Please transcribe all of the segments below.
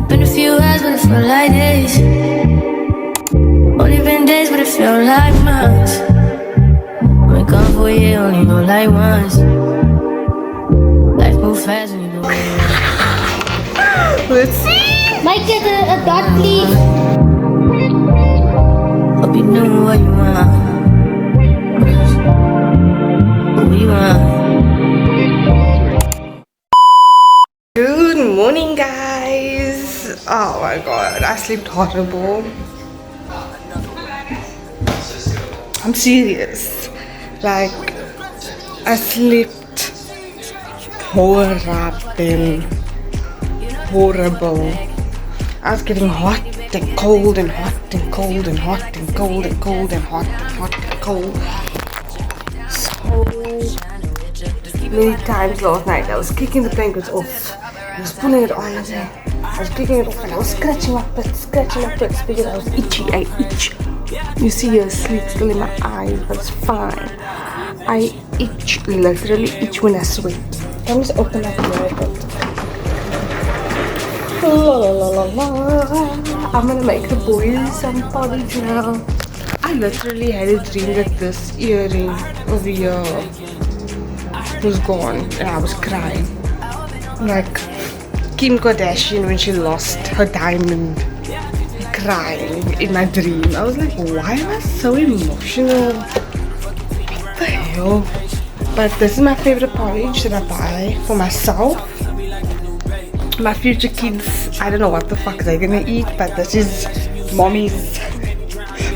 Been a few hours, but it felt like days. Only been days, but it felt like months. Been gone for a year, only know like once. Life moves fast when you do it. Let's see. Might get a dot, please. Hope you know what you want. What you want. Good morning, guys. Oh my god, I slept horrible. I'm serious. Like, I slept horrible. I was getting hot and cold and hot and cold and hot and cold and cold and hot and hot and cold. So many times last night I was kicking the blankets off. I was pulling it on again. I was kicking it off and I was scratching my bits because I was itchy. I itch. You see a sleep still in my eyes, but it's fine. I itch, literally itch when I sweat. Let me just open up here a bit. I'm gonna make the boys some porridge now. I literally had a dream that this earring over here was gone and I was crying. Like Kim Kardashian when she lost her diamond. Crying in my dream. I was like, why am I so emotional? What the hell? But this is my favorite porridge that I buy for myself. My future kids, I don't know what the fuck they're gonna eat, but this is mommy's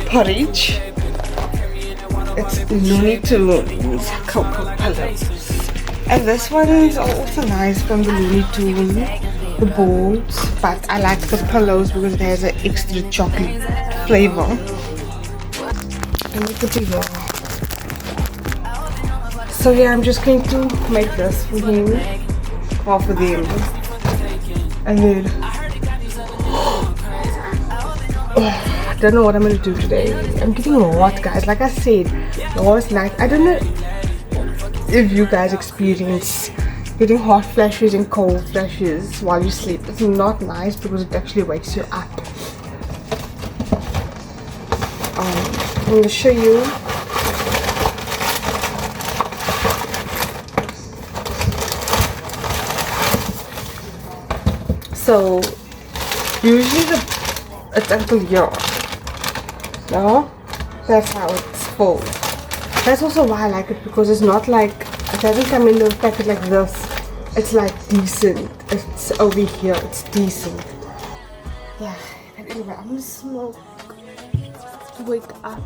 porridge. It's Looney Tunes Cocoa Pillows. And this one's also nice from the Looney Tunes, the balls, but I like the pillows because it has an extra chocolate flavor. And look at the so yeah, I'm just going to make this for him, or for them. And then I don't know what I'm gonna do today. I'm getting hot, guys. Like I said last night, I don't know if you guys experience getting hot flashes and cold flashes while you sleep. It's not nice because it actually wakes you up. I'm gonna show you. So usually it's until here. No, that's how it's full. That's also why I like it, because it's not like, it doesn't come in a packet like this. It's like decent. It's over here. It's decent. Yeah. And anyway, I'm gonna smoke to wake up.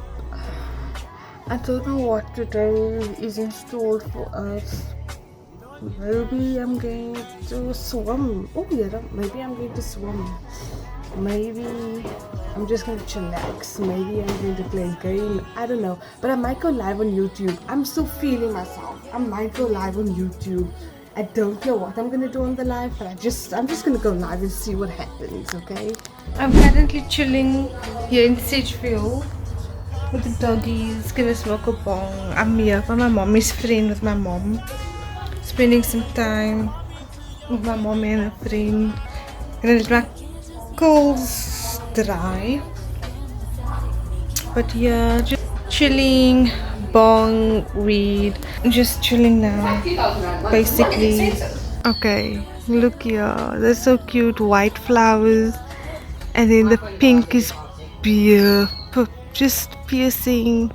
I don't know what today is in store for us. Maybe I'm going to swim. Oh yeah, maybe I'm going to swim. Maybe I'm just going to chillax. Maybe I'm going to play a game. I don't know. But I might go live on YouTube. I'm still feeling myself. I might go live on YouTube. I don't know what I'm going to do on the live, but I'm just going to go live and see what happens, okay? I'm currently chilling here in Sedgefield with the doggies. Gonna smoke a bong. I'm here for my mommy's friend with my mom. Spending some time with my mom and a friend. Gonna let my coals dry. But yeah, just chilling, bong, weed. Just chilling now, basically. Okay, look here. They're so cute. White flowers. And then the pink is beautiful. Just piercing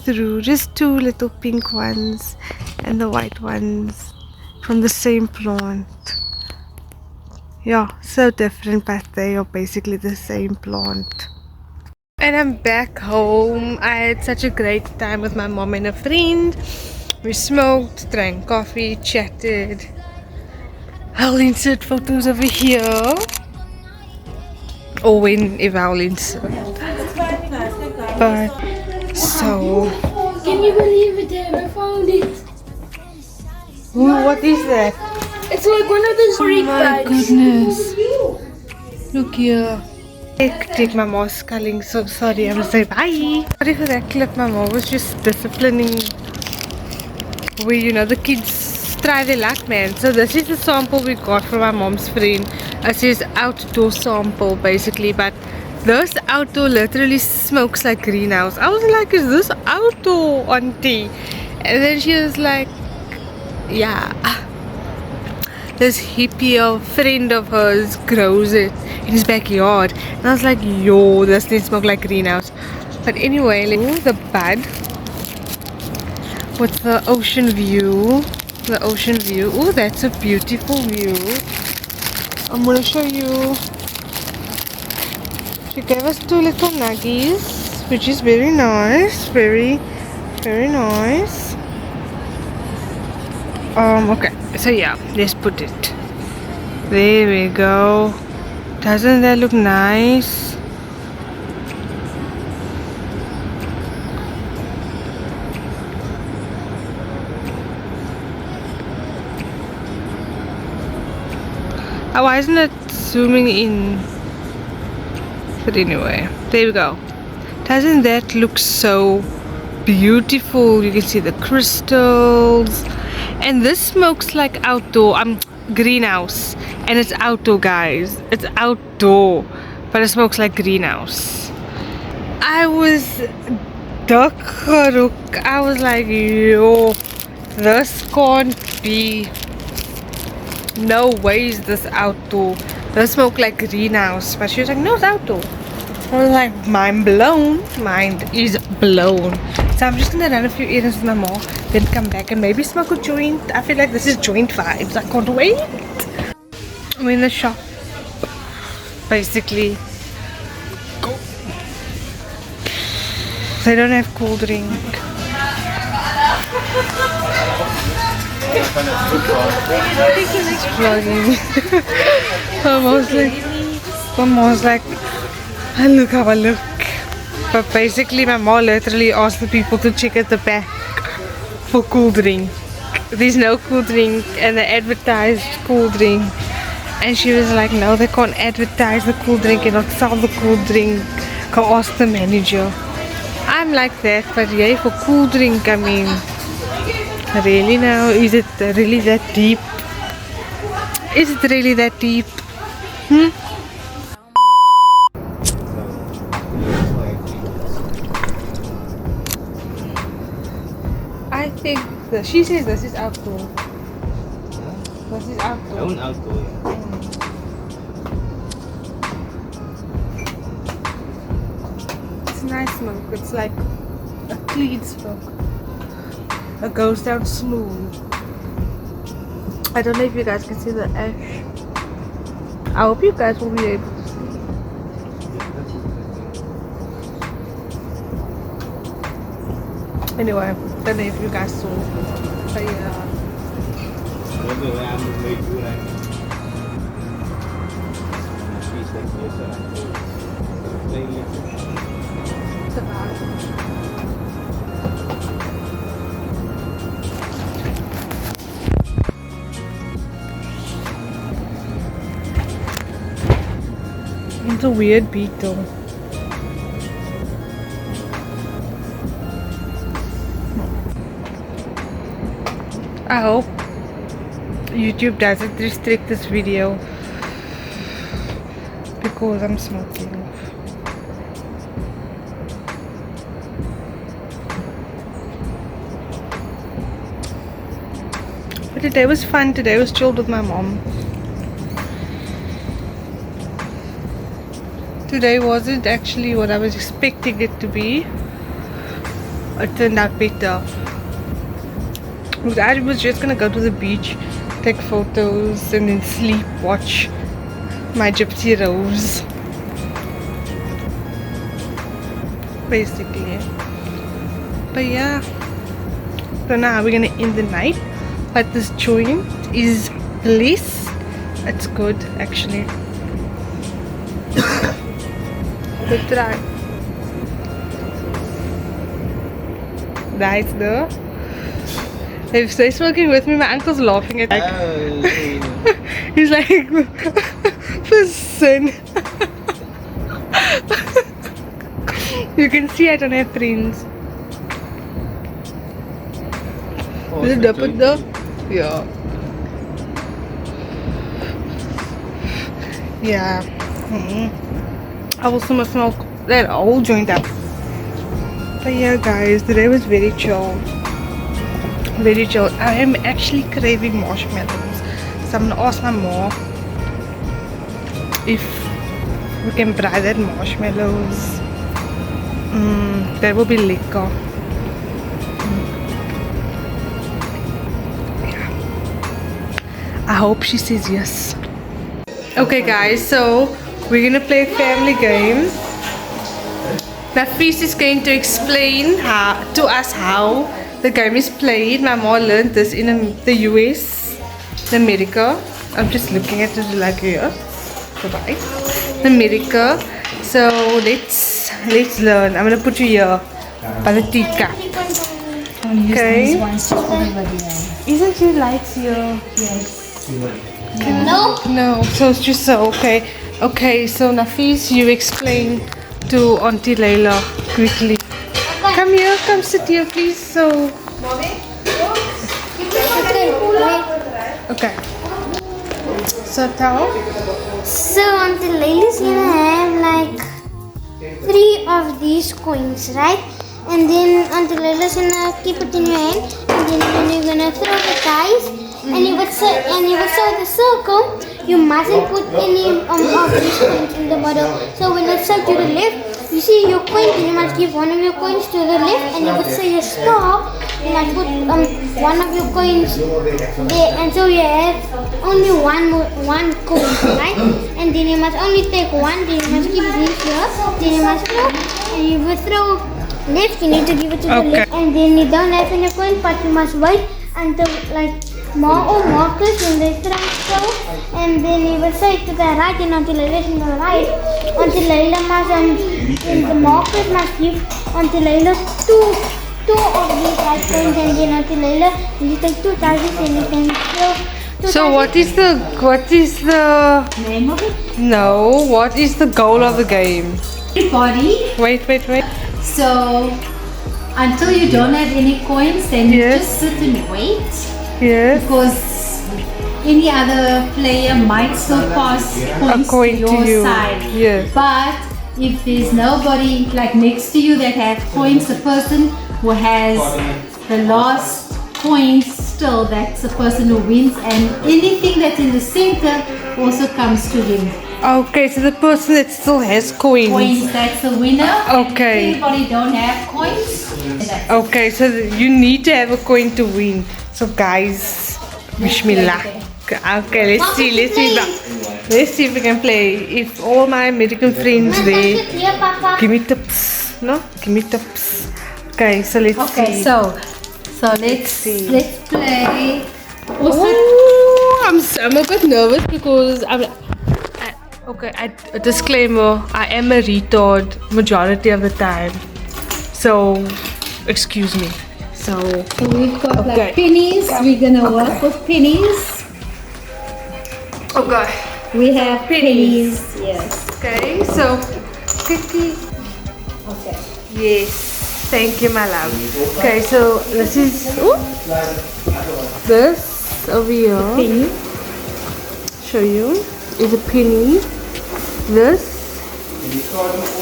through. Just two little pink ones. And the white ones from the same plant. Yeah, so different, but they are basically the same plant. And I'm back home. I had such a great time with my mom and a friend. We smoked, drank coffee, chatted. I'll insert photos over here. Or whenever I'll insert. But so, Can you believe it, Dad? I found it. ooh, what is that? It's like one of those Greek guys. Goodness. Look here. Take my mom's culling. So sorry, I'm gonna say bye. Sorry for that clip. My mom was just disciplining. Where, you know, the kids just try their luck, man. So this is the sample we got from my mom's friend. It says outdoor sample basically, but this outdoor literally smokes like greenhouse. I was like, is this outdoor, auntie? And then she was like, yeah, this hippie friend of hers grows it in his backyard. And I was like, yo, this thing smoke like greenhouse. But anyway, the bud with the ocean view. The ocean view. Oh, that's a beautiful view. I'm gonna show you. She gave us 2 little nuggies, which is very nice. Very, very nice. Okay, so yeah, let's put it. There we go. Doesn't that look nice? Oh, why isn't it zooming in? But anyway, there we go. Doesn't that look so beautiful? You can see the crystals. And this smokes like outdoor. Greenhouse. And it's outdoor, guys. It's outdoor. But it smokes like greenhouse. I was dakkeruk. I was like, yo, this can't be. No way is this outdoor. They smoke like greenhouse. But she was like, no, it's outdoor. I was like, mind blown. Mind is blown. So I'm just gonna run a few errands with my mom, then come back and maybe smoke a joint. I feel like this is joint vibes. I can't wait. I'm in the shop. Basically. Go. They don't have cool drink. Vlogging. My mom's like, look how I look. But basically my mom literally asked the people to check at the back for cool drink. There's no cool drink and they advertised cool drink. And she was like, no, they can't advertise the cool drink and not sell the cool drink. Go ask the manager. I'm like that, but yeah, for cool drink, I mean, really now, is it really that deep? Is it really that deep? I think she says this is outdoor. This is outdoor. Outdoor, yeah. It's nice smoke. It's like a clean smoke. It goes down smooth. I don't know if you guys can see the ash. I hope you guys will be able to see. Anyway, I don't know if you guys saw. But yeah. It's about it. It's a weird beat though. I hope YouTube doesn't restrict this video because I'm smoking. But today was fun. Today was chilled with my mom. Today wasn't actually what I was expecting it to be. It turned out better. I was just gonna go to the beach, take photos and then sleep, watch my gypsy rose. Basically. But yeah, don't know how we're gonna end the night. But this joint is bliss. It's good actually. Good try. That's the. If they're smoking with me, my uncle's laughing at me. He's like, listen. You can see I don't have friends. Is it dapat though? Yeah. Yeah. I also must smoke that whole joint up. But yeah, guys, the day was very chill. Very chill. I am actually craving marshmallows. So I'm gonna ask my mom if we can buy that marshmallows. That will be lekker. Yeah. I hope she says yes. Okay guys, so we're gonna play a family game. Nafis is going to explain to us how the game is played. My mom learned this in the US, in America. I'm just looking at it like here. Bye. America. So let's learn. I'm gonna put you here by the teacup. Okay. Isn't your lights here? Yes. No. No. So it's just so okay. Okay. So Nafis, you explain to Auntie Layla quickly. Come here. Come sit here, please. So. Okay. So tell. So Auntie Layla's gonna have like 3 of these coins, right? And then Auntie Layla's gonna keep it in your hand, and then you're gonna throw the dice, and you would say the circle. You mustn't put any of these coins in the middle. So when it's set to the left, you see your coin, and you must give one of your coins to the left, and you would say your star. You must put one of your coins there, and so you have only one coin, right? And then you must only take one. Then you must keep this here. Then you must throw, and you will throw left. You need to give it to the left, and then you don't have any coin, but you must wait until like Ma or Marcus when they throw, and then you will say to the right and until Layla to the right. Until Layla must and the Marcus must give until Layla two of these right coins, and then until Layla you take 2 dice and you can throw. So what is the Name of it? no? What is the goal of the game? Everybody. Wait. So until you don't have any coins, then you Yes. just sit and wait. Yes. Because any other player might still pass points coin to to your you. side. Yes. But if there's nobody like next to you that have coins, the person who has the last coins still, that's the person who wins, and anything that's in the center also comes to him. Okay, so the person that still has coins. That's the winner. Okay. If anybody don't have coins, that's Okay, so you need to have a coin to win. So guys, wish me luck. Okay, let's see if we can play. If all my American friends there, Here, Papa. give me tips. No, give me tips. Okay, so let's okay. see. So let's play. Also, Ooh, I'm a bit nervous because okay, a disclaimer, I am a retard majority of the time. So, excuse me. So we've got Okay. like pennies. We're gonna work with pennies. okay. We have Pennies. pennies. Yes. Okay, so 50. Okay. Yes. Thank you, my love. Okay, so this is this over here. Penny. Show you is a penny. This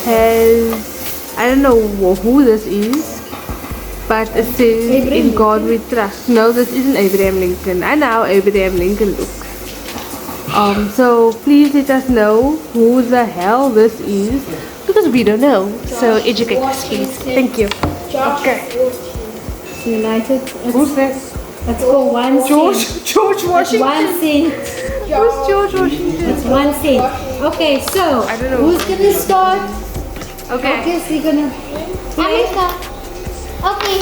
has, I don't know who this is, but it says in God we trust. No, this isn't Abraham Lincoln. I know how Abraham Lincoln looks. So please let us know who the hell this is, because we don't know. So educate us, please. Thank you. Okay. United. Who's this? Let's go 1 cent. George Washington. 1 cent. Who's George Washington? It's 1 cent. Okay, so I don't know. who's gonna start? Okay. Okay, so you're gonna. America. Okay.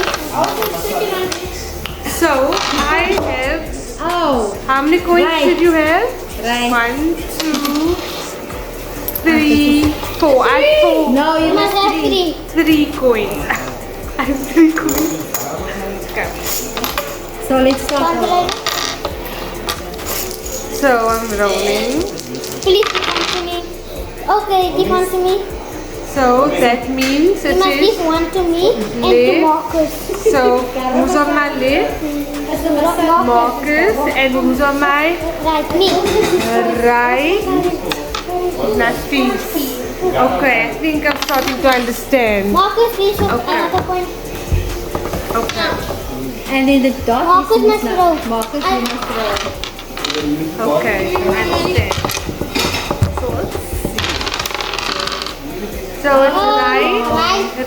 So I have. Oh, How many coins Right. did you have? right. 1, 2, 3, 4. I have 4. No, you You must must have 3. 3 coins. I have 3 coins. Okay. So let's start. Auntie Layla, So I'm rolling. please give one to me. Okay, give one to me. So that means You it must give is. one to me and to Left. Marcus. So who's on my left? Marcus, and who's on my right? Nasty. Okay, I think I'm starting to understand. Marcus, please put Okay. another point. Okay. And then the dot Marcus is must throw. Marcus, you must throw. Okay, I understand. So it's right.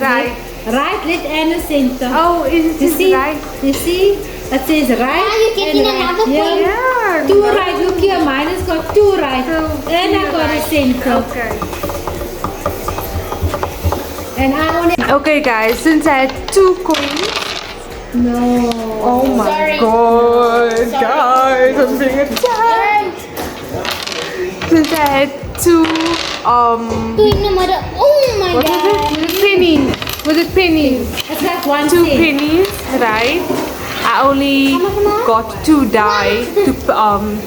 Right. Right, left and the center. Oh, is You it see? right? You see? It says right. Now you're getting and right. another point. Yeah. Two right. Look here, mine has got two right. So, And I two got a right. center. Okay. And I only. Okay, guys, since I had 2 coins. No. Oh my Sorry. god, guys, I'm being attacked. Since I had 2, Two in the middle. Oh my what god. was it? Pennies. Was it pennies? It's like one 2 cent. pennies, right? I only got 2 die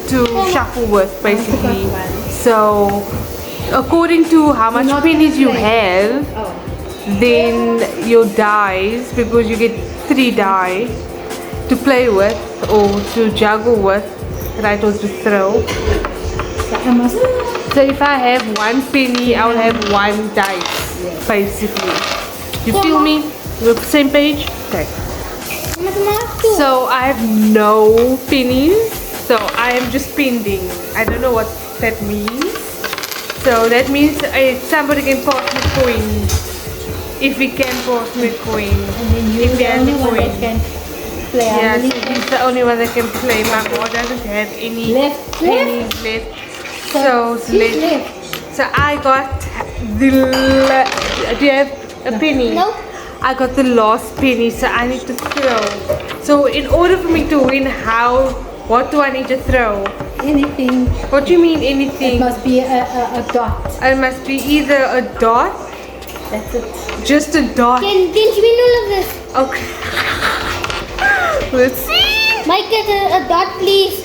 to shuffle with, basically. So, according to how much pennies you have, then your dies, because you get 3 die to play with or to juggle with, right, or to throw. I must. So if I have 1 penny, I will have 1 dice, basically. You feel me? We're the same page? Okay. So I have no pennies, so I am just pending. I don't know what that means. So that means somebody can pass me coins. If we can pass me coin. And then you If the he has only the one coin. that can play. Yes, he's the only one that can play. My boy doesn't have any Left. pennies left. So it's She's left. left. So I got the. Do you have a penny? Nope. I got the last penny, so I need to throw. So in order for me to win, what do I need to throw? Anything. What do you mean It anything? must be a dot. It must be either a dot, That's it. just a dot. Can you win all of this? Okay. Let's see. Mike, get a dot, please.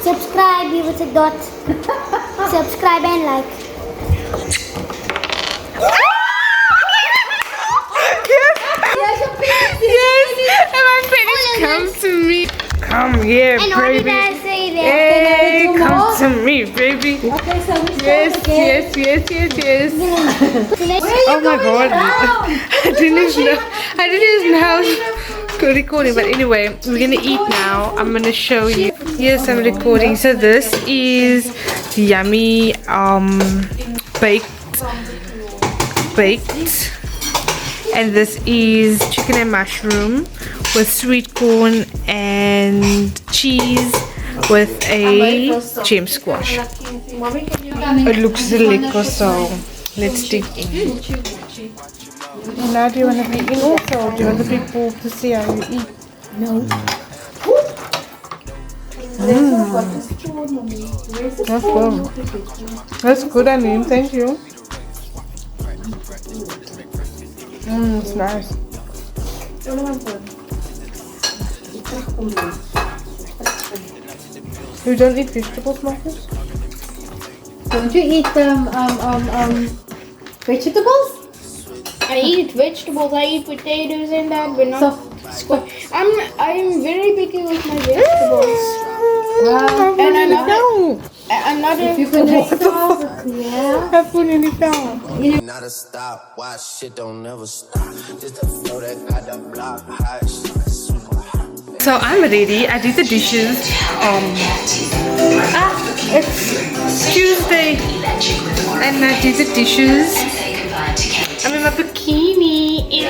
Subscribe, give us a dot. Subscribe and like. Yes, and my pennies come to me. Come here, And what did baby. I say there? Hey, Can I come do to me, baby. Okay, so we start Yes, again. yes. Let's Oh my god. I didn't even know I was recording, but anyway, we're gonna eat now. I'm gonna show you. Yes, I'm recording. So this is yummy baked, and this is chicken and mushroom with sweet corn and cheese with a gem squash. It looks lekker, so let's dig in. Now do you want to be in also? Do you want the people to see how you eat? No. That's good. That's good, I mean, thank you. It's nice. You don't eat vegetables, Marcus? Don't you eat vegetables? I eat vegetables, I eat potatoes and that, but not So, squash. I'm very picky with my vegetables. wow. And I'm not No! I'm not a You can next time. Yeah. Have food in the town. Not a stop, why shit don't never stop. Just a flow that got the block hot, super hot. So I'm ready. I did the dishes. It's Tuesday, and I did the dishes. I'm in my bikini. Ew.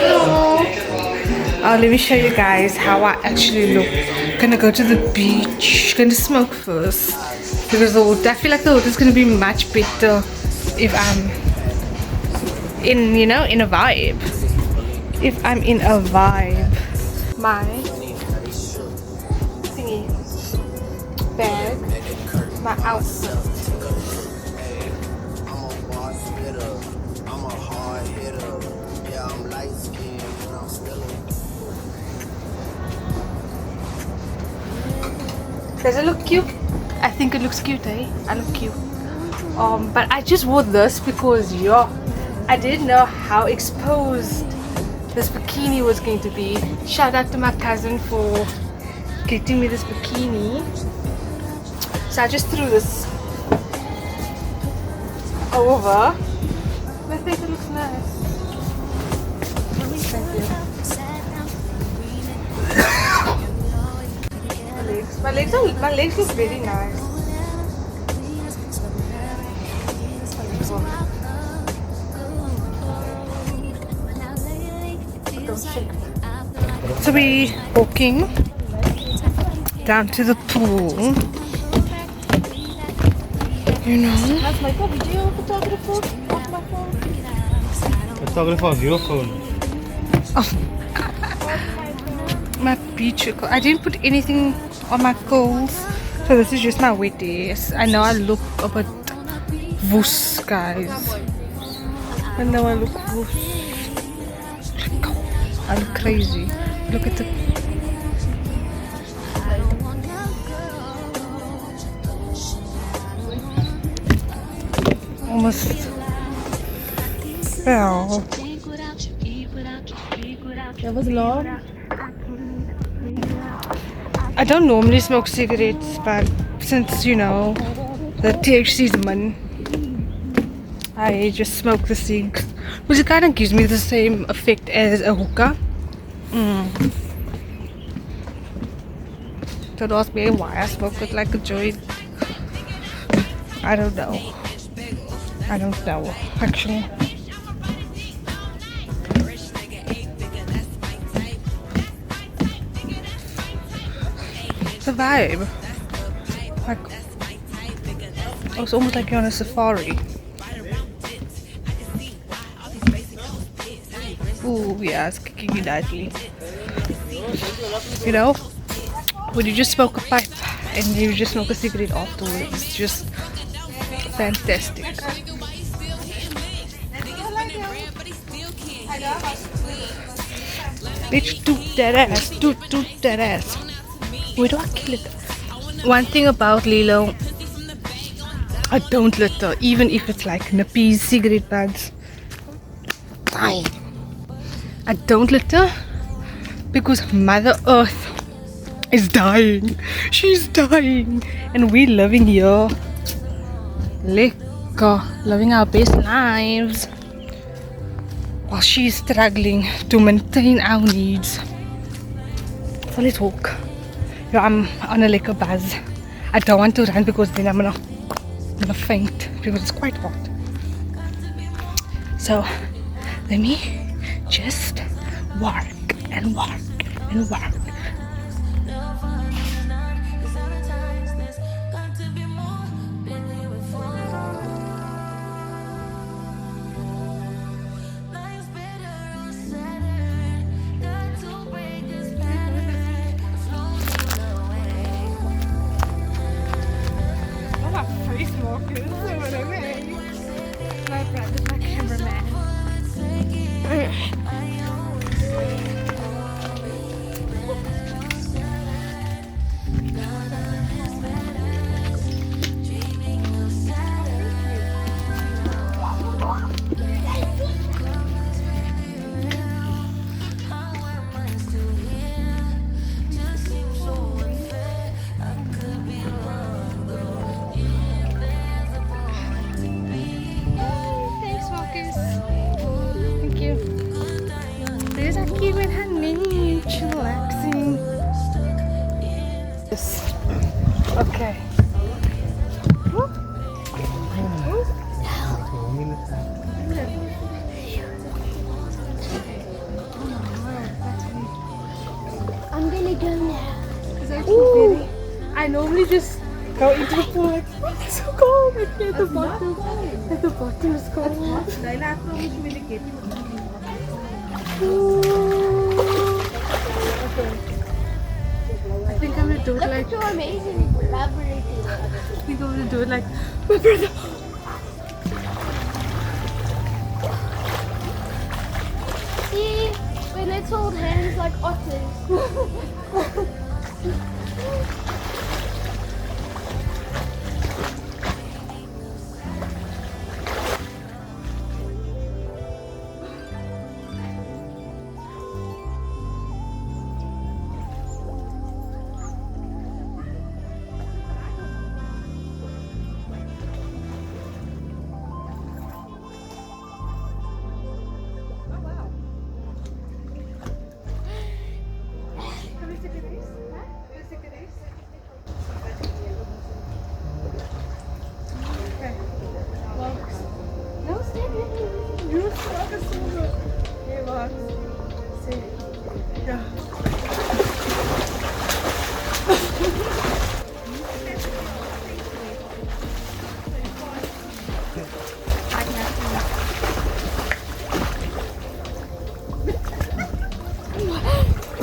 Oh, let me show you guys how I actually look. Gonna go to the beach. Gonna smoke first because the water, I feel like the water is gonna be much better if I'm in, you know, in a vibe. If I'm in a vibe. My thingy bag, my outfit. I'm a boss hitter, I'm a hard hitter. Yeah, I'm light skinned and I'm still Does it look cute? I think it looks cute, eh? I look cute. But I just wore this because, yeah, I didn't know how exposed this bikini was going to be. Shout out to my cousin for getting me this bikini. So I just threw this over. I think it looks nice. Thank you. My legs look very nice. So we walking down to the pool. You know. That's my video photographer off my phone. Photographer of your phone. My beach. I didn't put anything on my curls, so this is just my wet days. I know I look a bit woos, guys. I know I look woos. I look crazy. Look at the. Almost fell. That was long. I don't normally smoke cigarettes, but since you know the THC is man, I just smoke the cigs, which kind of gives me the same effect as a hookah. Don't ask me why I smoke it like a joint. I don't know. I don't know actually. The vibe, like it's almost like you're on a safari. Ooh, yeah, it's kicking me nicely. You know, when you just smoke a pipe and you just smoke a cigarette afterwards, it's just fantastic. Bitch, toot that ass, toot that ass. Where do I kill it? One thing about Lilo, I don't litter, even if it's like nappies, cigarette buds. I don't litter because Mother Earth is dying. She's dying, and we're living here, living our best lives, while she's struggling to maintain our needs. So let's walk. Yeah, I'm on a lekker buzz. I don't want to run because then I'm gonna faint because it's quite hot. So let me just work and work and work. My brother's my cameraman. Chillaxing. Yes. Okay. I'm gonna go now. It's actually very, I normally just go into the pool like, oh, it's so cold. At the bottom. At the bottom is cold. I think I'm gonna do it like. So amazing collaborating. I think I'm gonna do it like my brother. See, when let's hold hands like otters.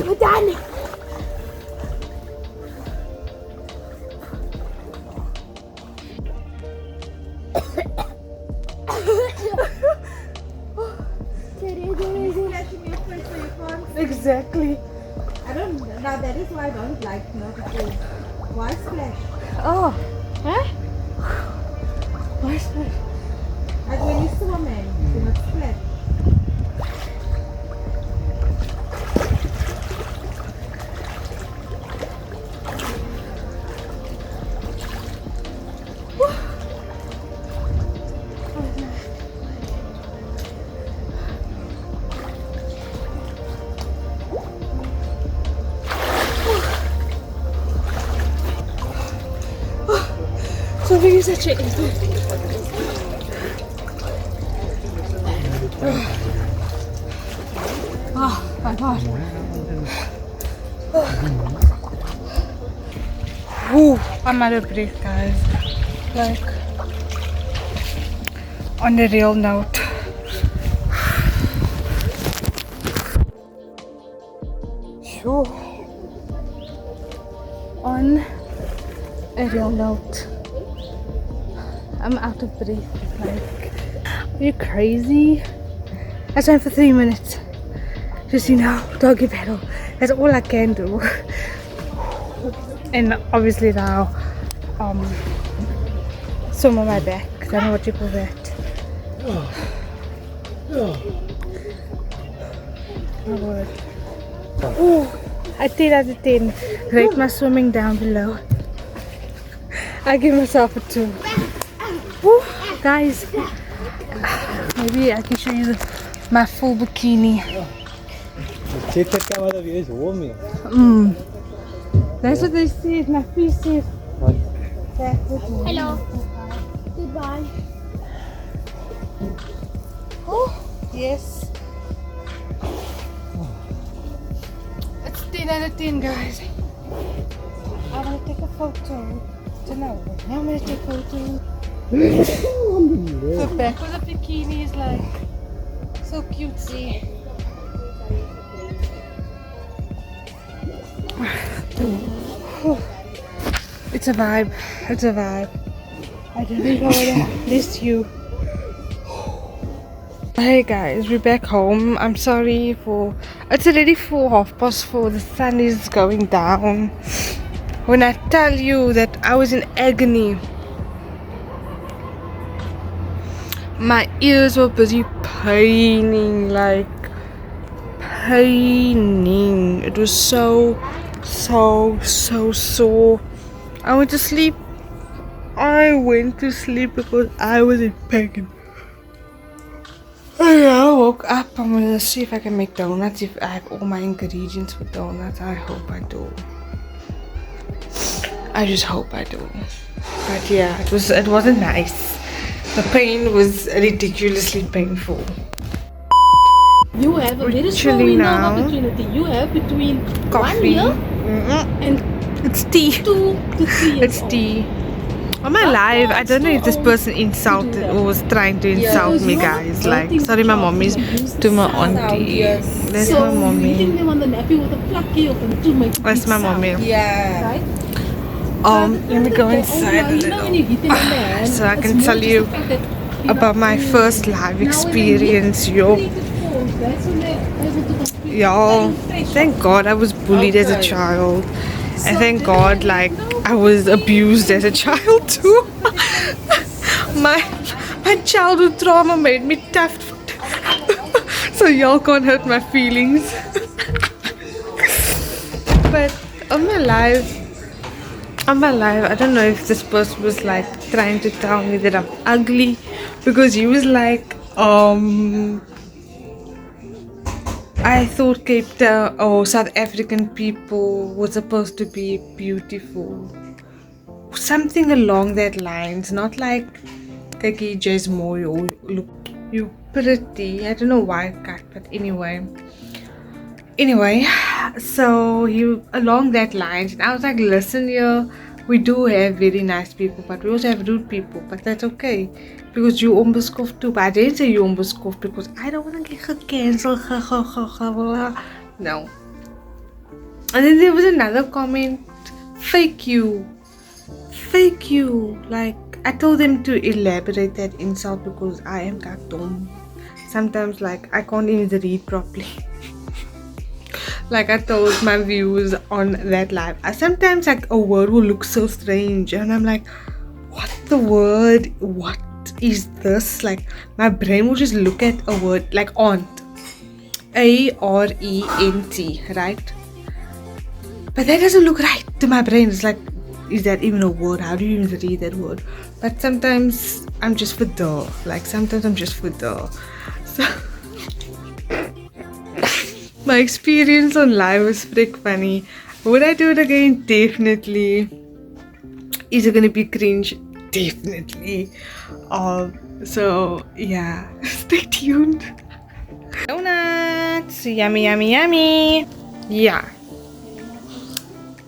We're done. Exactly. I don't. Now that is why I don't like because why splash? Oh, Huh? why splash? Like when you swim, man, you not splash. So we use such a idiot. Oh my god. Ooh, I'm out of breath, guys. Like, on a real note. Sure. On a real note. I'm out of breath. Like, are you crazy? I swam for 3 minutes. Just, you know, doggy paddle. That's all I can do. And obviously now, swim on my back. I don't know what you call that. Oh word. Ooh, I 10 out of 10. Rate my swimming down below. I give myself a 2. Woo, guys, maybe I can show you my full bikini. That's what they said, my face said. Hello. Goodbye. Oh, yes. It's 10 out of 10, guys. I want to take a photo. Don't know. Now I'm going to take a photo. The back of the bikini is like so cutesy. It's a vibe. It's a vibe. I don't think I wanna miss you. Hey guys, we're back home. I'm sorry for it's already 4:30. The sun is going down. When I tell you that I was in agony. My ears were busy paining, like paining. It was so sore. I went to sleep. I went to sleep because I was in pain. I woke up. I'm gonna see if I can make donuts. If I have all my ingredients for donuts, I hope I do. I just hope I do. But yeah, it wasn't nice. The pain was ridiculously painful. You have a very small window of opportunity. You have between Coffee. 1 year and It's tea. 2 to 3 years It's tea. On my live, I don't know if this person insulted or was trying to insult me, guys. Like, sorry, my mommy's to my auntie. That's my mommy. Eating them on the nappy with a plucky of them to make That's my mommy. Yeah. Right? Let me go inside a little. So I can tell you about my first live experience, yo. Y'all, thank God I was bullied as a child. And thank God, like, I was abused as a child too. my childhood trauma made me tough. So y'all can't hurt my feelings. But on my live, I don't know if this person was like trying to tell me that I'm ugly, because he was like, I thought Cape Town or South African people were supposed to be beautiful. Something along that lines, not like Kaki just more look. You pretty. I don't know why I cut, but anyway, so you along that lines, and I was like, listen here, we do have very nice people, but we also have rude people, but that's okay because you onbeskoft too. But I didn't say you onbeskoft because I don't want to get cancelled. No. And then there was another comment, fake you. Like, I told them to elaborate that insult because I am dumb. Sometimes, like, I can't even read properly. Like I told my viewers on that live, sometimes like a word will look so strange and I'm like, what the word? What is this? Like, my brain will just look at a word like aunt. A-R-E-N-T, right? But that doesn't look right to my brain. It's like, is that even a word? How do you even read that word? But sometimes I'm just for duh. Like, sometimes I'm just for duh. So my experience on live was freak funny. Would I do it again? Definitely. Is it gonna be cringe? Definitely. So yeah, stay tuned. Donuts, yummy, yummy, yummy. Yeah.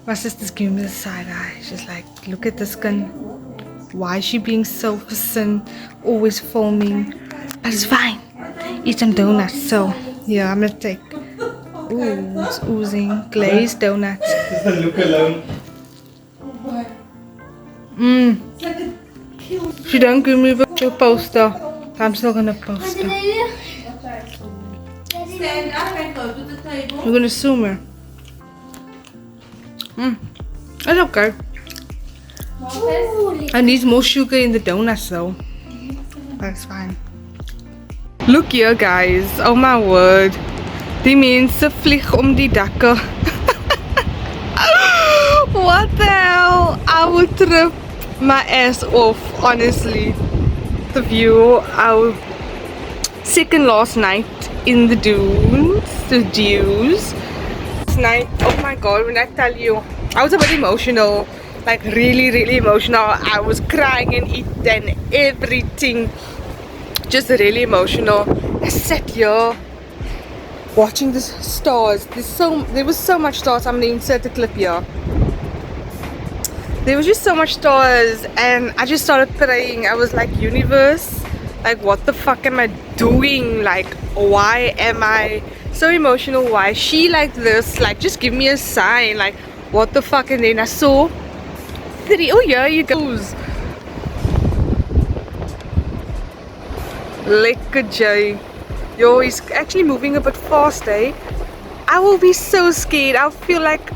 My sister's giving me the side eye. She's like, look at the skin. Why is she being so persistent, always foaming? But it's fine. Eat some donuts. So yeah, I'm gonna take. Ooh, it's oozing. Glazed donuts. Just the look alone. She don't give me the poster. I'm still gonna post her. Stand up and go to the table. You're gonna sue me. That's okay. I need more sugar in the donuts though. That's fine. Look here guys. Oh my word. Die mense vlieg die dakke. What the hell? I would trip my ass off, honestly. The view, our second last night in the dunes, the dews. Last night, oh my god, when I tell you, I was a bit emotional, like really emotional. I was crying and eating everything, just really emotional. I sat here watching the stars. There was so much stars. I'm gonna insert the clip here. There was just so much stars and I just started praying. I was like, universe, like what the fuck am I doing? Like, why am I so emotional? Why is she like this? Like, just give me a sign. Like, what the fuck? And then I saw 3. Oh yeah, you goes. 𝙒𝙚𝙖𝙘𝙧𝙪. Yo, he's actually moving a bit fast, eh? I will be so scared. I'll feel like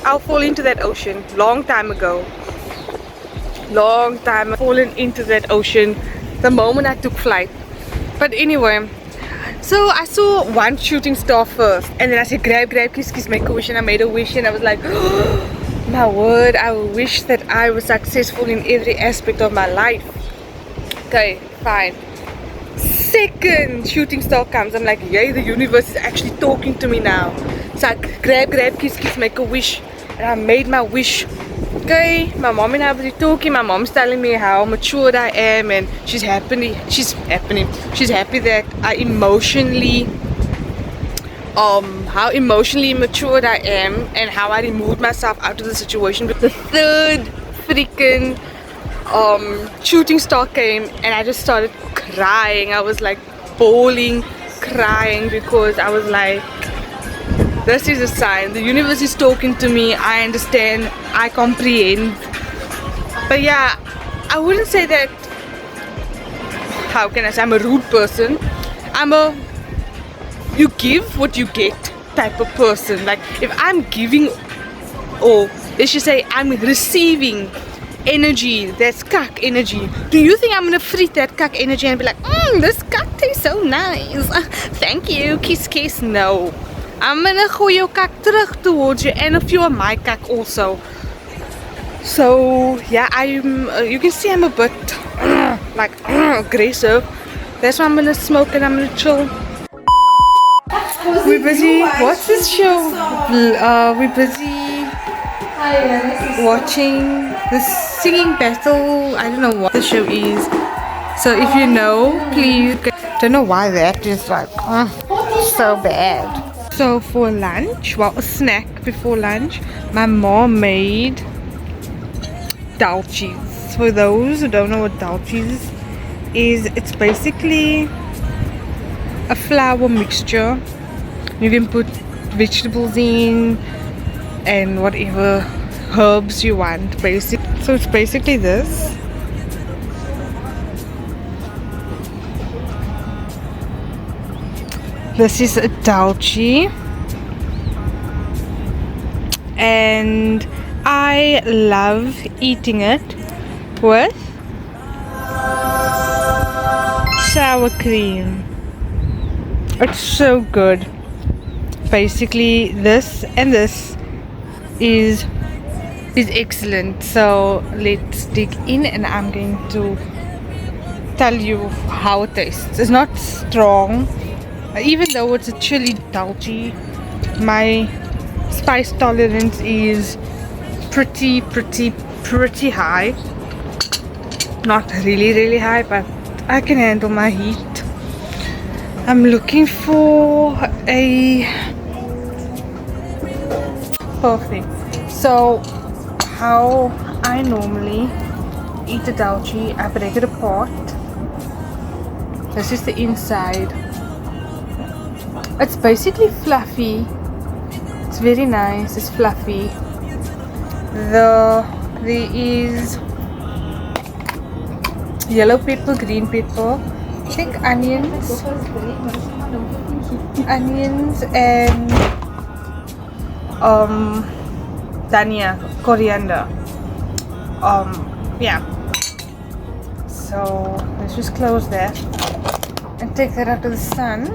I'll fall into that ocean. Long time ago. Long time I've fallen into that ocean the moment I took flight. But anyway, so I saw one shooting star first. And then I said, grab, kiss, make a wish. And I made a wish and I was like, oh, my word, I wish that I was successful in every aspect of my life. Okay, fine. Second shooting star comes. I'm like, yay, the universe is actually talking to me now. So I grab, kiss, make a wish. And I made my wish. Okay, my mom and I were talking. My mom's telling me how matured I am and she's happy that I emotionally how emotionally matured I am and how I removed myself out of the situation. But the third freaking shooting star came and I just started crying. I was like bawling, crying because I was like, this is a sign. The universe is talking to me. I understand. I comprehend. But yeah, I wouldn't say that, how can I say, I'm a rude person. I'm a you give what you get type of person. Like, if I'm giving, or let's just say I'm receiving energy that's cuck energy, do you think I'm gonna freak that cuck energy and be like, this cuck tastes so nice, thank you, kiss? No, I'm gonna gooi your cuck terug towards you and a few of my cuck also. So yeah, I'm you can see I'm a bit like aggressive. That's why I'm gonna smoke and I'm gonna chill. We're busy. What's this show? We're busy watching the singing battle. I don't know what the show is. So if you know, please Don't know why that is like so bad. So for lunch, well, a snack before lunch, my mom made 𝙑𝙘𝙖𝙩𝙪𝙧𝙘. For those who don't know what 𝙑𝙘𝙖𝙩 is, it's basically a flour mixture. You can put vegetables in and whatever herbs you want, so it's basically this. This is a 𝙑𝙘𝙖, and I love eating it with sour cream. It's so good. Basically this and this is excellent. So let's dig in, and I'm going to tell you how it tastes. It's not strong, even though it's a chili 𝙑𝙘𝙖. My spice tolerance is pretty high. Not really high, but I can handle my heat. I'm looking for a perfect. So how I normally eat the 𝙑𝙘𝙖, I break it apart. This is the inside. It's basically fluffy. It's very nice. It's fluffy. There is yellow pepper, green pepper, I think onions and dhania, coriander. Yeah. So let's just close that and take that out to the sun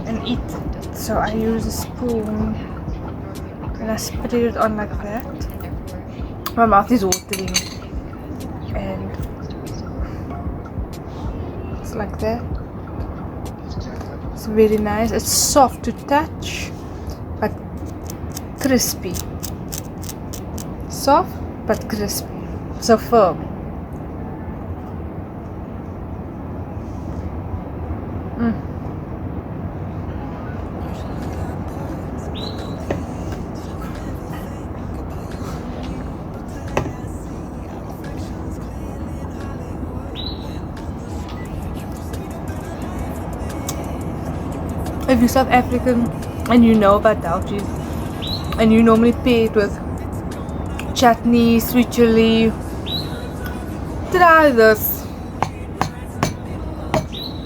and eat it. So I use a spoon and I spread it on like that. My mouth is watering, and it's like that. It's very nice. It's soft to touch but crispy. Soft but crispy. So firm. If you're South African and you know about 𝙑𝙘𝙖 and you normally pair it with chutney, sweet chili, try this.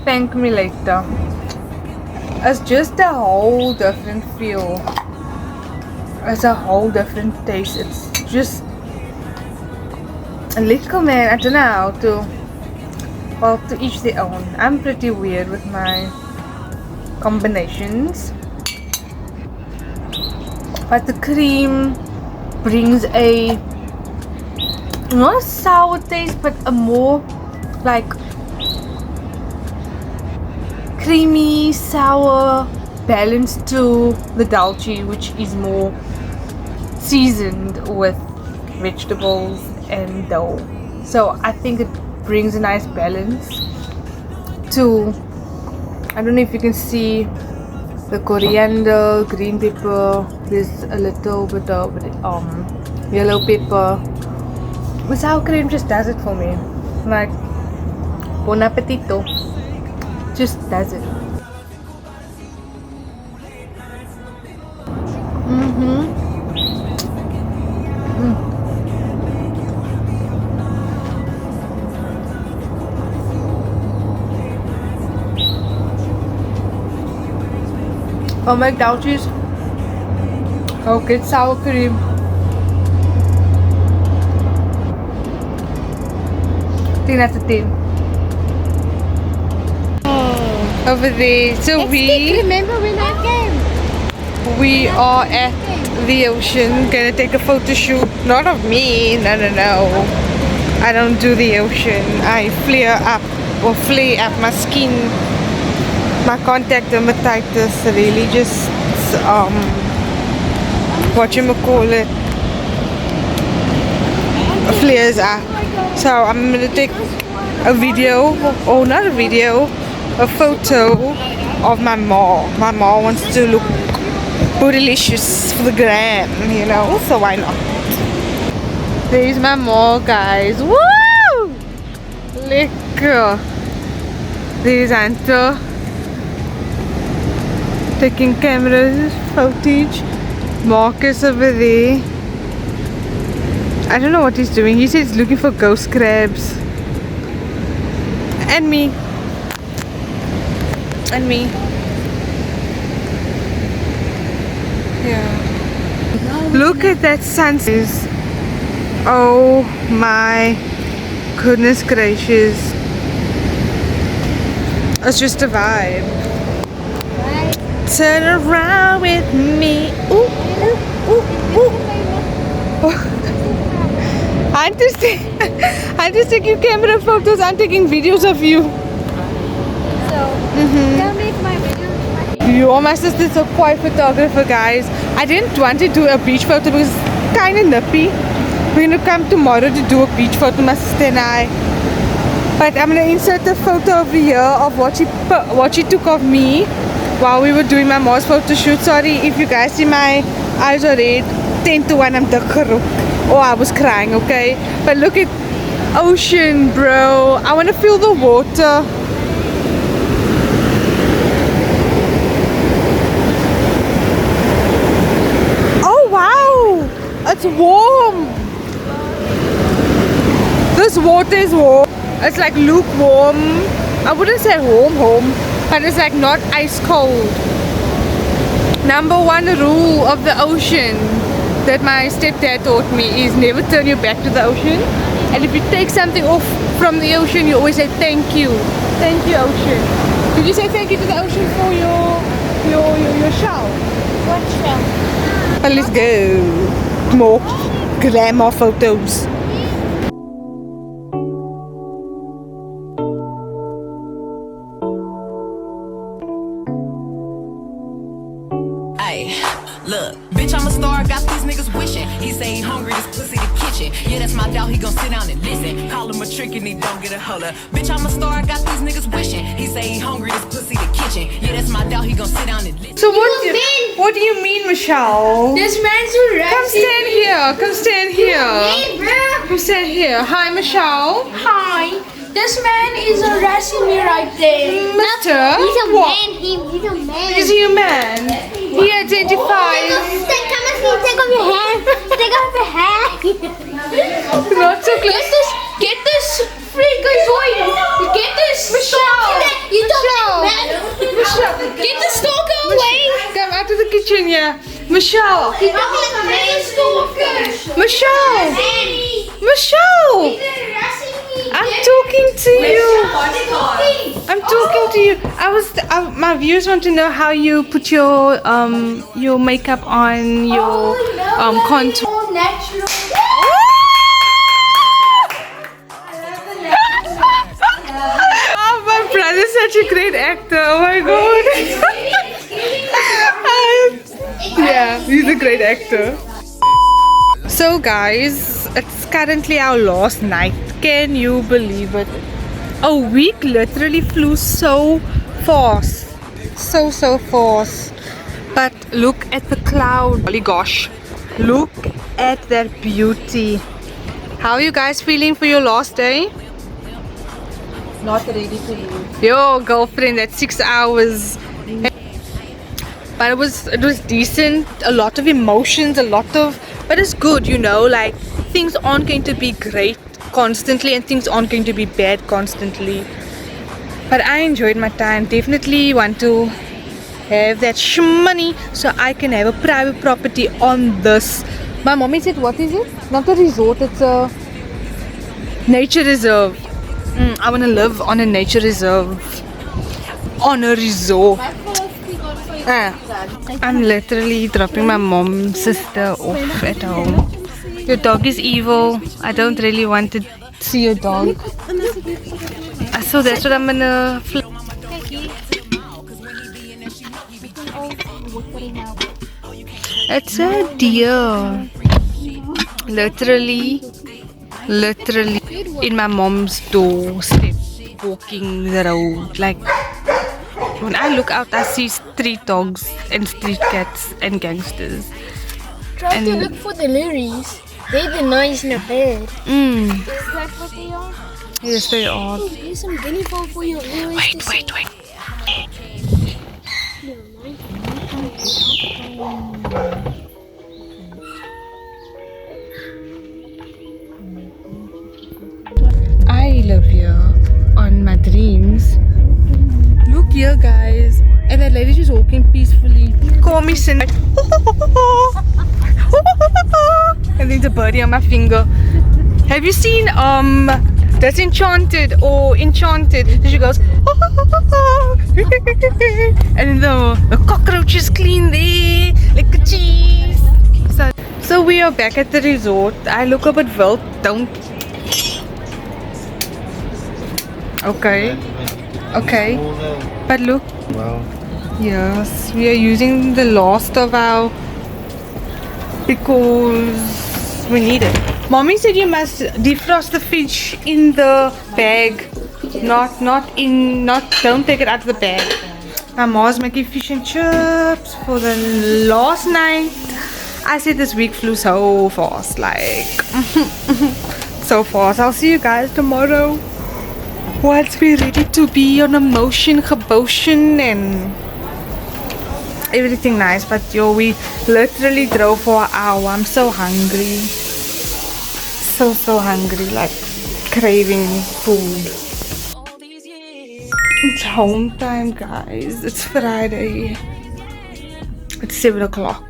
Thank me later. It's just a whole different feel. It's a whole different taste. It's just a little, man. I don't know how to, well, to each their own. I'm pretty weird with my combinations, but the cream brings a not a sour taste but a more like creamy sour balance to the 𝙑𝙘𝙖𝙪𝙧𝙘, which is more seasoned with vegetables and dough. So I think it brings a nice balance to, I don't know if you can see the coriander, green pepper, there's a little bit of yellow pepper. The sour cream just does it for me. Like, bon appetito. Just does it. I'll make 𝙑𝙘𝙖𝙪𝙧𝙘s. I'll get sour cream. 10 out of 10. Over there. So Remember when I came? we are at the ocean. Gonna take a photo shoot. Not of me. No. I don't do the ocean. I flare up my skin. My contact dermatitis really just flares up. So I'm gonna take a video, or not a video, a photo of my mom. My mom wants to look bootylicious for the gram, you know, so why not? There's my mom, guys. Woo! Lekker. There's Anta taking cameras, footage. Marcus over there. I don't know what he's doing. He says he's looking for ghost crabs. And me. And me. Yeah. Look at that sunset. Oh my goodness gracious. It's just a vibe. Turn around with me. Ooh, ooh, ooh, ooh. I'm just taking camera photos. I'm taking videos of you. Don't make my video. You are my sister's a quiet photographer, guys. I didn't want to do a beach photo because it's kind of nippy. We're gonna come tomorrow to do a beach photo, my sister and I. But I'm gonna insert a photo over here of what she took of me while we were doing my mom's photo shoot. Sorry if you guys see my eyes are red. 10 to 1, I'm the crook. Oh, I was crying, okay? But look at ocean, bro. I want to feel the water. Oh, wow. It's warm. This water is warm. It's like lukewarm. I wouldn't say warm, but it's like not ice cold. Number one rule of the ocean that my stepdad taught me is never turn your back to the ocean. And if you take something off from the ocean, you always say thank you. Thank you, ocean. Did you say thank you to the ocean for your shell? What shell? Well, let's go. More glamour photos. Look, bitch, I'm a star, got these niggas wishing. He say he hungry, this pussy the kitchen. Yeah, that's my doubt, he gon' sit down and listen. Call him a trick and he don't get a holler. Bitch, I'm a star, got these niggas wishing. He say he hungry, this pussy the kitchen. Yeah, that's my doubt, he gon' sit down and listen. So what do you mean, Michelle? This man's so rich. Come stand here, come stand here. Hey, bro. Come stand here. Hi, Michelle. Hi. This man is harassing me right there. Mister? He's a What? man. He's a man. Is he a man? He identifies. Come and see. Take off your hand. Take off your hand. Not so close. Get this freakazoid. Get this. Michelle. You don't Michelle. Get the stalker away. Come out of the kitchen here. Michelle. You don't let the stalker. Michelle. Michelle. I'm talking to you. I'm talking to you. My viewers want to know how you put your makeup on, your contour. All natural. Oh, my brother's such a great actor. Oh my god. Yeah, he's a great actor. So guys, it's currently our last night. Can you believe it? A week literally flew so fast. So fast. But look at the cloud. Holy gosh. Look at that beauty. How are you guys feeling for your last day? Not ready to leave. Yo, girlfriend, that's 6 hours. But it was decent. A lot of emotions, but it's good, you know, like things aren't going to be great constantly and things aren't going to be bad constantly. But I enjoyed my time. Definitely want to have that money so I can have a private property on this. My mommy said, what is it? Not a resort, it's a nature reserve. I want to live on a nature reserve, on a resort. I'm literally dropping my mom's sister off at home. Your dog is evil. I don't really want to see your dog. So that's what I'm gonna. It's a deer. Literally literally in my mom's doorstep, walking the road. Like, when I look out, I see street dogs and street cats and gangsters. Try to look for the lorries. They're the nice in the bed. Mm. Is that what they are? Yes, they are. Oh, here's some guinea fowl for your ears. Wait. I live here on my dreams. Look here, guys. And that lady just walking peacefully. Call me Sin. And there's a birdie on my finger. Have you seen that's Enchanted or Enchanted? So she goes and the cockroach is clean there like a cheese. So we are back at the resort. I look a bit wild, don't. Okay, but look. Wow. Yes, we are using the last of our because we need it. Mommy said you must defrost the fish in the bag, don't take it out of the bag. My mom's making fish and chips for the last night. I said this week flew so fast, like so fast. I'll see you guys tomorrow once we're ready to be on a motion and everything nice. But yo, we literally drove for an hour. I'm so hungry, so hungry, like craving food. It's home time, guys. It's Friday. It's 7 o'clock.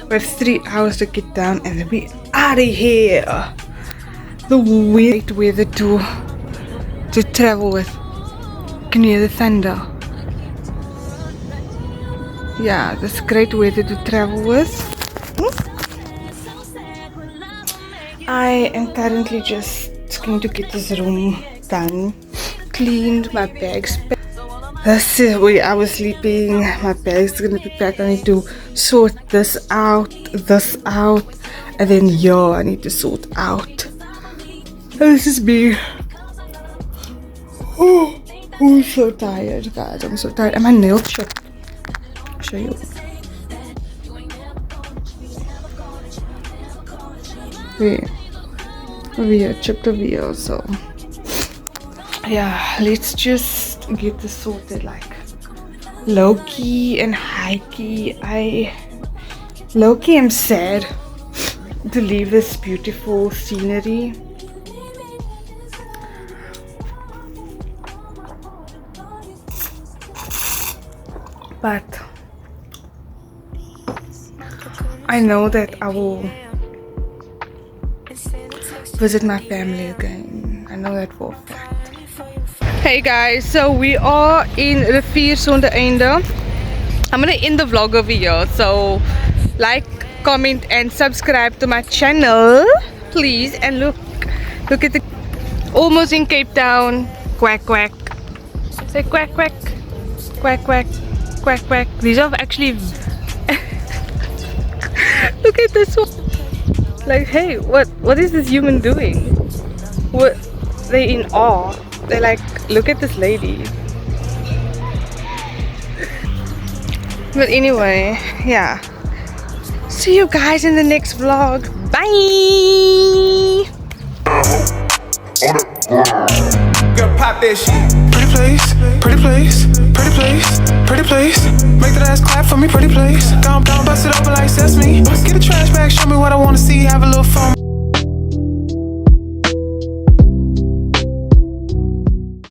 We have 3 hours to get down and then we out of here. The great weather to travel with. Can you hear the thunder? Yeah, this great weather to travel with. I am currently just going to get this room done, cleaned, my bags. This is where I was sleeping. My bag's gonna be packed. I need to sort this out, and then I need to sort out. This is me. Oh, I'm so tired, guys. I'm so tired. And my nail chipped. I'll show you. We chipped over here, so yeah, let's just get this sorted. Like low-key and high-key, low-key I'm sad to leave this beautiful scenery. But I know that I will visit my family again. I know that for a fact. Hey guys, so we are in 𝙒𝙖𝙘𝙧𝙪. I'm gonna end the vlog over here. So like, comment and subscribe to my channel, please. And look at the almost in Cape Town. Quack quack. Say quack quack. Quack quack. Quack quack. These are actually look at this one. Like, hey, what is this human doing? What, they in awe. They're like, look at this lady. But anyway, yeah. See you guys in the next vlog. Bye. Girl, pop that shit. Pretty place, pretty place, pretty place, pretty place. Make that ass clap for me, pretty place. Down, bust it open like sesame. Get a trash bag, show me what I wanna see. Have a little fun.